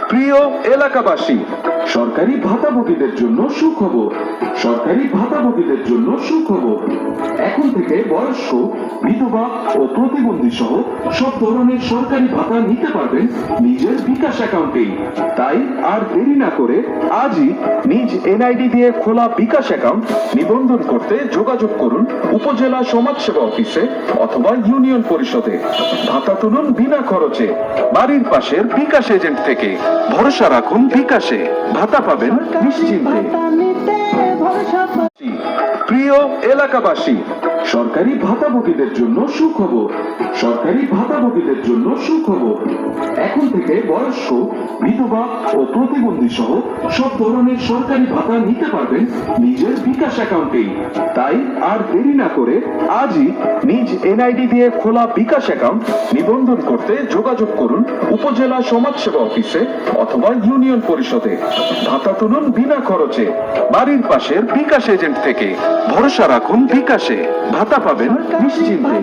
প্রিয় এলাকাবাসী, সরকারি ভাতাভোগীদের জন্য সুখবর। সরকারি ভাতাভোগীদের জন্য সুখবর। এখন থেকে বয়স্ক, বিধবা ও প্রতিবন্ধী সহ সব ধরনের সরকারি ভাতা নিতে পারবেন নিজের বিকাশ অ্যাকাউন্টেই। তাই আর দেরি না করে আজই নিজ এনআইডি দিয়ে খোলা বিকাশ অ্যাকাউন্ট নিবন্ধন করতে যোগাযোগ করুন উপজেলা সমাজসেবা অফিসে অথবা ইউনিয়ন পরিষদে। ভাতা তুলুন বিনা খরচে বাড়ির পাশের বিকাশ এজেন্ট থেকে। ভরসা রাখুন বিকাশে, ভাতা পাবেন নিশ্চিন্তে। প্রিয় এলাকাবাসী, সরকারি ভাতাভোগীদের জন্য সুখবর। সরকারি ভাতাভোগীদের জন্য সুখবর। এখন থেকে বয়স্ক, বিধবা ও প্রতিবন্ধী সহ সব ধরনের সরকারি ভাতা নিতে পারবেন নিজের বিকাশ অ্যাকাউন্টেই। তাই আর দেরি না করে আজই নিজ এনআইডি দিয়ে খোলা বিকাশ অ্যাকাউন্ট নিবন্ধন করতে যোগাযোগ করুন উপজেলা সমাজসেবা অফিসে অথবা ইউনিয়ন পরিষদে। ভাতা তুলুন বিনা খরচে বাড়ির পাশের বিকাশ এজেন্ট থেকে। ভরসা রাখুন বিকাশে, ভাতা পাবেন নিশ্চিন্তে।